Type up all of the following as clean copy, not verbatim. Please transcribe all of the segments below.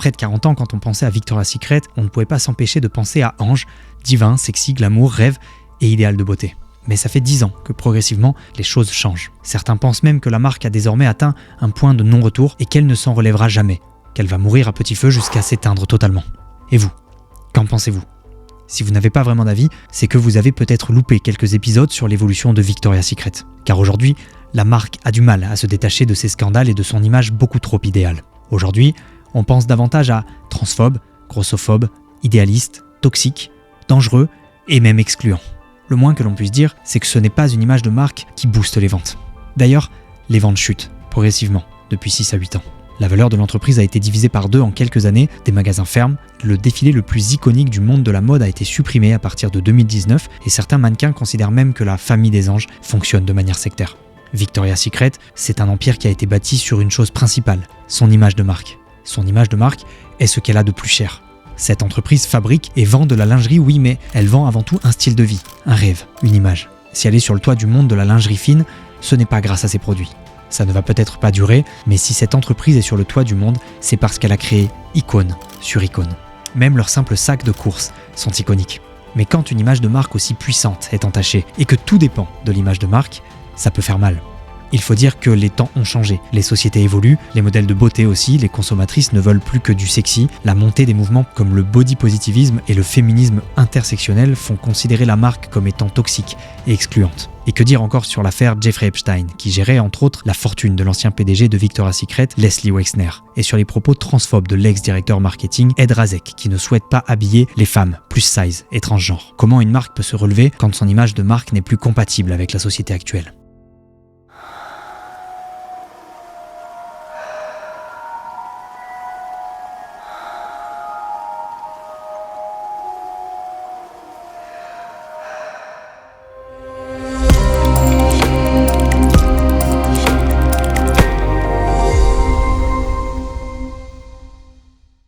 près de 40 ans, quand on pensait à Victoria's Secret, on ne pouvait pas s'empêcher de penser à ange, divin, sexy, glamour, rêve et idéal de beauté. Mais ça fait 10 ans que progressivement, les choses changent. Certains pensent même que la marque a désormais atteint un point de non-retour et qu'elle ne s'en relèvera jamais, qu'elle va mourir à petit feu jusqu'à s'éteindre totalement. Et vous, qu'en pensez-vous ? Si vous n'avez pas vraiment d'avis, c'est que vous avez peut-être loupé quelques épisodes sur l'évolution de Victoria's Secret. Car aujourd'hui, la marque a du mal à se détacher de ses scandales et de son image beaucoup trop idéale. Aujourd'hui, on pense davantage à transphobe, grossophobe, idéaliste, toxique, dangereux et même excluant. Le moins que l'on puisse dire, c'est que ce n'est pas une image de marque qui booste les ventes. D'ailleurs, les ventes chutent progressivement depuis 6 à 8 ans. La valeur de l'entreprise a été divisée par 2 en quelques années, des magasins ferment, le défilé le plus iconique du monde de la mode a été supprimé à partir de 2019 et certains mannequins considèrent même que la famille des anges fonctionne de manière sectaire. Victoria's Secret, c'est un empire qui a été bâti sur une chose principale, son image de marque. Son image de marque est ce qu'elle a de plus cher. Cette entreprise fabrique et vend de la lingerie, oui, mais elle vend avant tout un style de vie, un rêve, une image. Si elle est sur le toit du monde de la lingerie fine, ce n'est pas grâce à ses produits. Ça ne va peut-être pas durer, mais si cette entreprise est sur le toit du monde, c'est parce qu'elle a créé icône sur icône. Même leurs simples sacs de course sont iconiques. Mais quand une image de marque aussi puissante est entachée et que tout dépend de l'image de marque, ça peut faire mal. Il faut dire que les temps ont changé, les sociétés évoluent, les modèles de beauté aussi, les consommatrices ne veulent plus que du sexy, la montée des mouvements comme le body positivisme et le féminisme intersectionnel font considérer la marque comme étant toxique et excluante. Et que dire encore sur l'affaire Jeffrey Epstein, qui gérait entre autres la fortune de l'ancien PDG de Victoria's Secret, Leslie Wexner, et sur les propos transphobes de l'ex-directeur marketing Ed Razek, qui ne souhaite pas habiller les femmes plus size et transgenres. Comment une marque peut se relever quand son image de marque n'est plus compatible avec la société actuelle ?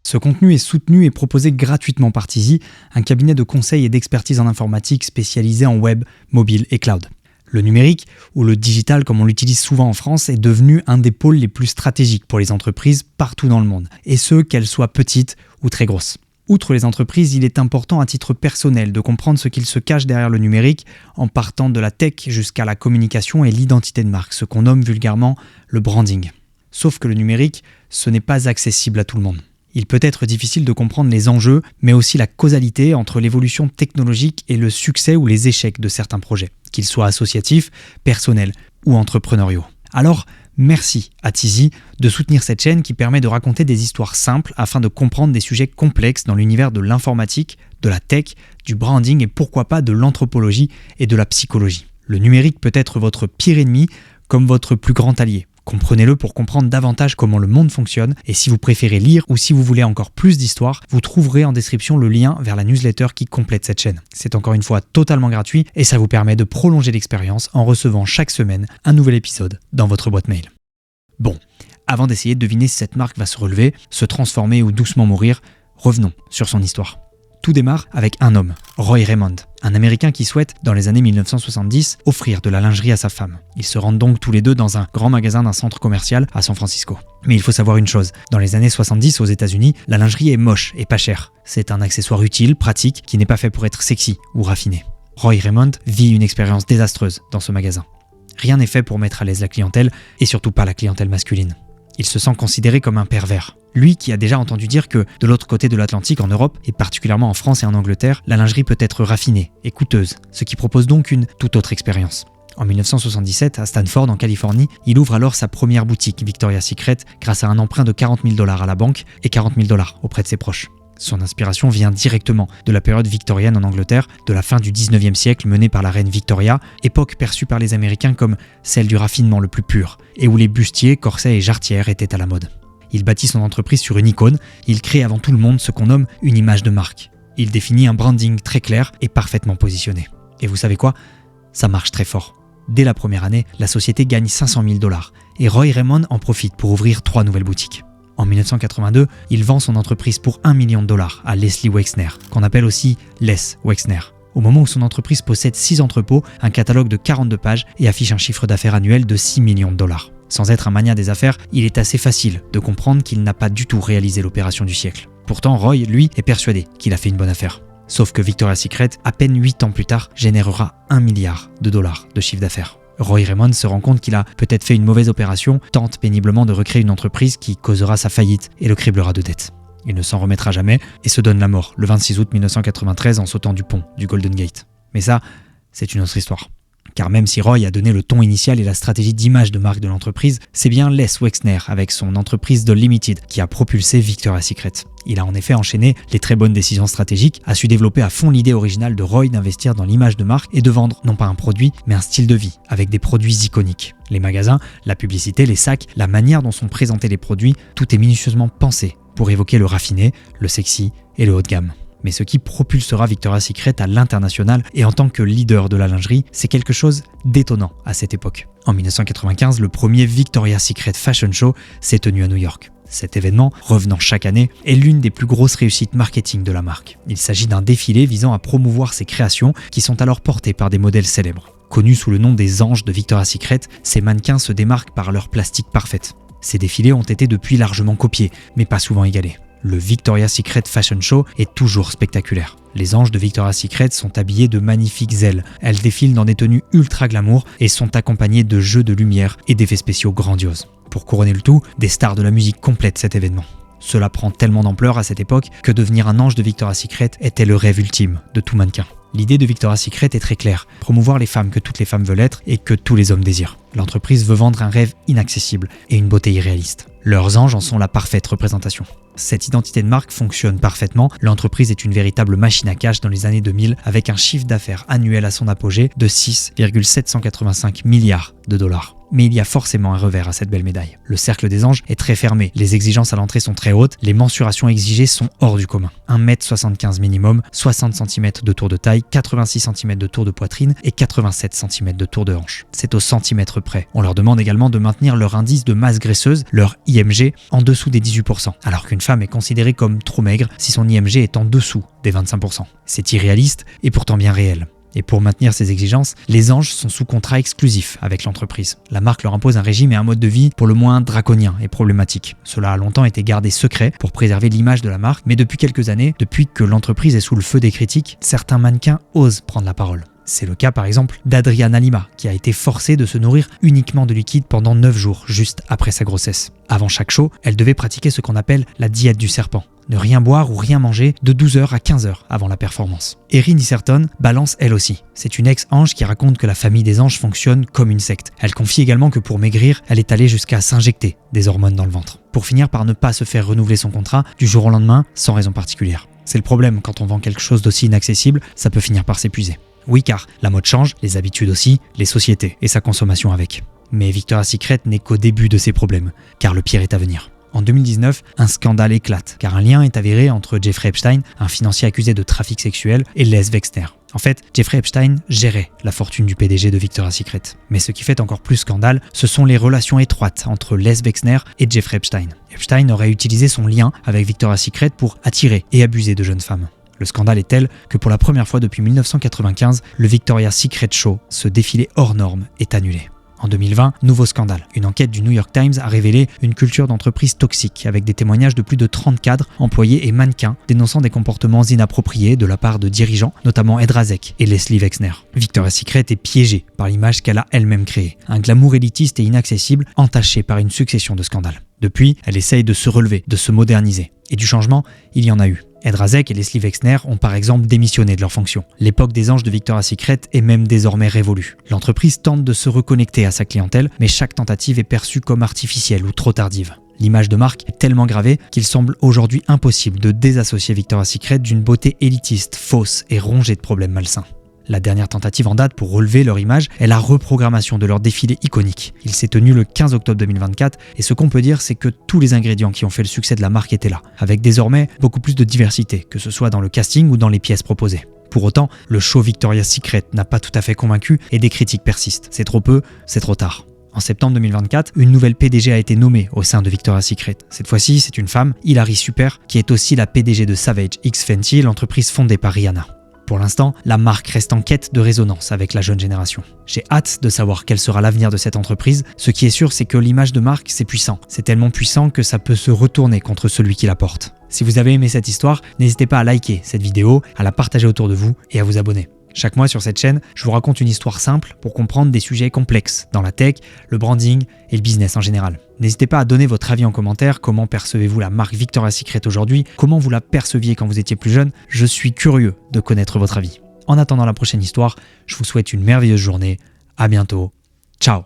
Ce contenu est soutenu et proposé gratuitement par Tizi, un cabinet de conseil et d'expertise en informatique spécialisé en web, mobile et cloud. Le numérique, ou le digital comme on l'utilise souvent en France, est devenu un des pôles les plus stratégiques pour les entreprises partout dans le monde, et ce, qu'elles soient petites ou très grosses. Outre les entreprises, il est important à titre personnel de comprendre ce qu'il se cache derrière le numérique, en partant de la tech jusqu'à la communication et l'identité de marque, ce qu'on nomme vulgairement le branding. Sauf que le numérique, ce n'est pas accessible à tout le monde. Il peut être difficile de comprendre les enjeux, mais aussi la causalité entre l'évolution technologique et le succès ou les échecs de certains projets, qu'ils soient associatifs, personnels ou entrepreneuriaux. Alors, merci à Tizi de soutenir cette chaîne qui permet de raconter des histoires simples afin de comprendre des sujets complexes dans l'univers de l'informatique, de la tech, du branding et pourquoi pas de l'anthropologie et de la psychologie. Le numérique peut être votre pire ennemi comme votre plus grand allié. Comprenez-le pour comprendre davantage comment le monde fonctionne et si vous préférez lire ou si vous voulez encore plus d'histoires, vous trouverez en description le lien vers la newsletter qui complète cette chaîne. C'est encore une fois totalement gratuit et ça vous permet de prolonger l'expérience en recevant chaque semaine un nouvel épisode dans votre boîte mail. Bon, avant d'essayer de deviner si cette marque va se relever, se transformer ou doucement mourir, revenons sur son histoire. Tout démarre avec un homme, Roy Raymond, un Américain qui souhaite, dans les années 1970, offrir de la lingerie à sa femme. Ils se rendent donc tous les deux dans un grand magasin d'un centre commercial à San Francisco. Mais il faut savoir une chose, dans les années 70 aux États-Unis, la lingerie est moche et pas chère. C'est un accessoire utile, pratique, qui n'est pas fait pour être sexy ou raffiné. Roy Raymond vit une expérience désastreuse dans ce magasin. Rien n'est fait pour mettre à l'aise la clientèle, et surtout pas la clientèle masculine. Il se sent considéré comme un pervers. Lui qui a déjà entendu dire que de l'autre côté de l'Atlantique, en Europe, et particulièrement en France et en Angleterre, la lingerie peut être raffinée et coûteuse, ce qui propose donc une toute autre expérience. En 1977, à Stanford, en Californie, il ouvre alors sa première boutique Victoria's Secret grâce à un emprunt de $40 000 à la banque et $40 000 auprès de ses proches. Son inspiration vient directement de la période victorienne en Angleterre, de la fin du 19e siècle menée par la reine Victoria, époque perçue par les Américains comme celle du raffinement le plus pur, et où les bustiers, corsets et jarretières étaient à la mode. Il bâtit son entreprise sur une icône, il crée avant tout le monde ce qu'on nomme une image de marque. Il définit un branding très clair et parfaitement positionné. Et vous savez quoi ? Ça marche très fort. Dès la première année, la société gagne $500 000 et Roy Raymond en profite pour ouvrir 3 nouvelles boutiques. En 1982, il vend son entreprise pour $1 million à Leslie Wexner, qu'on appelle aussi Les Wexner. Au moment où son entreprise possède 6 entrepôts, un catalogue de 42 pages et affiche un chiffre d'affaires annuel de $6 millions. Sans être un mania des affaires, il est assez facile de comprendre qu'il n'a pas du tout réalisé l'opération du siècle. Pourtant, Roy, lui, est persuadé qu'il a fait une bonne affaire. Sauf que Victoria's Secret, à peine 8 ans plus tard, générera $1 milliard de chiffre d'affaires. Roy Raymond se rend compte qu'il a peut-être fait une mauvaise opération, tente péniblement de recréer une entreprise qui causera sa faillite et le criblera de dettes. Il ne s'en remettra jamais et se donne la mort le 26 août 1993 en sautant du pont du Golden Gate. Mais ça, c'est une autre histoire. Car même si Roy a donné le ton initial et la stratégie d'image de marque de l'entreprise, c'est bien Les Wexner avec son entreprise The Limited qui a propulsé Victoria's Secret. Il a en effet enchaîné les très bonnes décisions stratégiques, a su développer à fond l'idée originale de Roy d'investir dans l'image de marque et de vendre non pas un produit, mais un style de vie avec des produits iconiques. Les magasins, la publicité, les sacs, la manière dont sont présentés les produits, tout est minutieusement pensé pour évoquer le raffiné, le sexy et le haut de gamme. Mais ce qui propulsera Victoria's Secret à l'international et en tant que leader de la lingerie, c'est quelque chose d'étonnant à cette époque. En 1995, le premier Victoria's Secret Fashion Show s'est tenu à New York. Cet événement, revenant chaque année, est l'une des plus grosses réussites marketing de la marque. Il s'agit d'un défilé visant à promouvoir ses créations qui sont alors portées par des modèles célèbres. Connus sous le nom des anges de Victoria's Secret, ces mannequins se démarquent par leur plastique parfaite. Ces défilés ont été depuis largement copiés, mais pas souvent égalés. Le Victoria's Secret Fashion Show est toujours spectaculaire. Les anges de Victoria's Secret sont habillées de magnifiques ailes. Elles défilent dans des tenues ultra glamour et sont accompagnées de jeux de lumière et d'effets spéciaux grandioses. Pour couronner le tout, des stars de la musique complètent cet événement. Cela prend tellement d'ampleur à cette époque que devenir un ange de Victoria's Secret était le rêve ultime de tout mannequin. L'idée de Victoria's Secret est très claire, promouvoir les femmes que toutes les femmes veulent être et que tous les hommes désirent. L'entreprise veut vendre un rêve inaccessible et une beauté irréaliste. Leurs anges en sont la parfaite représentation. Cette identité de marque fonctionne parfaitement, l'entreprise est une véritable machine à cash dans les années 2000 avec un chiffre d'affaires annuel à son apogée de 6,785 milliards de dollars. Mais il y a forcément un revers à cette belle médaille. Le cercle des anges est très fermé, les exigences à l'entrée sont très hautes, les mensurations exigées sont hors du commun. 1m75 minimum, 60 cm de tour de taille, 86 cm de tour de poitrine et 87 cm de tour de hanche. C'est au centimètre près. On leur demande également de maintenir leur indice de masse graisseuse, leur IMG, en dessous des 18%, alors qu'une femme est considérée comme trop maigre si son IMG est en dessous des 25%. C'est irréaliste et pourtant bien réel. Et pour maintenir ces exigences, les anges sont sous contrat exclusif avec l'entreprise. La marque leur impose un régime et un mode de vie pour le moins draconien et problématique. Cela a longtemps été gardé secret pour préserver l'image de la marque, mais depuis quelques années, depuis que l'entreprise est sous le feu des critiques, certains mannequins osent prendre la parole. C'est le cas par exemple d'Adriana Lima, qui a été forcée de se nourrir uniquement de liquide pendant 9 jours, juste après sa grossesse. Avant chaque show, elle devait pratiquer ce qu'on appelle la diète du serpent. Ne rien boire ou rien manger de 12h à 15h avant la performance. Erin Disserton balance elle aussi. C'est une ex-ange qui raconte que la famille des anges fonctionne comme une secte. Elle confie également que pour maigrir, elle est allée jusqu'à s'injecter des hormones dans le ventre. Pour finir par ne pas se faire renouveler son contrat du jour au lendemain sans raison particulière. C'est le problème quand on vend quelque chose d'aussi inaccessible, ça peut finir par s'épuiser. Oui, car la mode change, les habitudes aussi, les sociétés et sa consommation avec. Mais Victoria's Secret n'est qu'au début de ses problèmes, car le pire est à venir. En 2019, un scandale éclate, car un lien est avéré entre Jeffrey Epstein, un financier accusé de trafic sexuel, et Les Wexner. En fait, Jeffrey Epstein gérait la fortune du PDG de Victoria's Secret. Mais ce qui fait encore plus scandale, ce sont les relations étroites entre Les Wexner et Jeffrey Epstein. Epstein aurait utilisé son lien avec Victoria's Secret pour attirer et abuser de jeunes femmes. Le scandale est tel que pour la première fois depuis 1995, le Victoria's Secret Show, ce défilé hors norme, est annulé. En 2020, nouveau scandale. Une enquête du New York Times a révélé une culture d'entreprise toxique avec des témoignages de plus de 30 cadres, employés et mannequins dénonçant des comportements inappropriés de la part de dirigeants, notamment Ed Razek et Leslie Wexner. Victoria's Secret est piégée par l'image qu'elle a elle-même créée. Un glamour élitiste et inaccessible entaché par une succession de scandales. Depuis, elle essaye de se relever, de se moderniser. Et du changement, il y en a eu. Ed Razek et Leslie Wexner ont par exemple démissionné de leurs fonctions. L'époque des anges de Victoria's Secret est même désormais révolue. L'entreprise tente de se reconnecter à sa clientèle, mais chaque tentative est perçue comme artificielle ou trop tardive. L'image de marque est tellement gravée qu'il semble aujourd'hui impossible de désassocier Victoria's Secret d'une beauté élitiste, fausse et rongée de problèmes malsains. La dernière tentative en date pour relever leur image est la reprogrammation de leur défilé iconique. Il s'est tenu le 15 octobre 2024 et ce qu'on peut dire c'est que tous les ingrédients qui ont fait le succès de la marque étaient là, avec désormais beaucoup plus de diversité, que ce soit dans le casting ou dans les pièces proposées. Pour autant, le show Victoria's Secret n'a pas tout à fait convaincu et des critiques persistent. C'est trop peu, c'est trop tard. En septembre 2024, une nouvelle PDG a été nommée au sein de Victoria's Secret. Cette fois-ci, c'est une femme, Hilary Super, qui est aussi la PDG de Savage X Fenty, l'entreprise fondée par Rihanna. Pour l'instant, la marque reste en quête de résonance avec la jeune génération. J'ai hâte de savoir quel sera l'avenir de cette entreprise. Ce qui est sûr, c'est que l'image de marque, c'est puissant. C'est tellement puissant que ça peut se retourner contre celui qui la porte. Si vous avez aimé cette histoire, n'hésitez pas à liker cette vidéo, à la partager autour de vous et à vous abonner. Chaque mois sur cette chaîne, je vous raconte une histoire simple pour comprendre des sujets complexes dans la tech, le branding et le business en général. N'hésitez pas à donner votre avis en commentaire. Comment percevez-vous la marque Victoria's Secret aujourd'hui? Comment vous la perceviez quand vous étiez plus jeune? Je suis curieux de connaître votre avis. En attendant la prochaine histoire, je vous souhaite une merveilleuse journée. À bientôt. Ciao.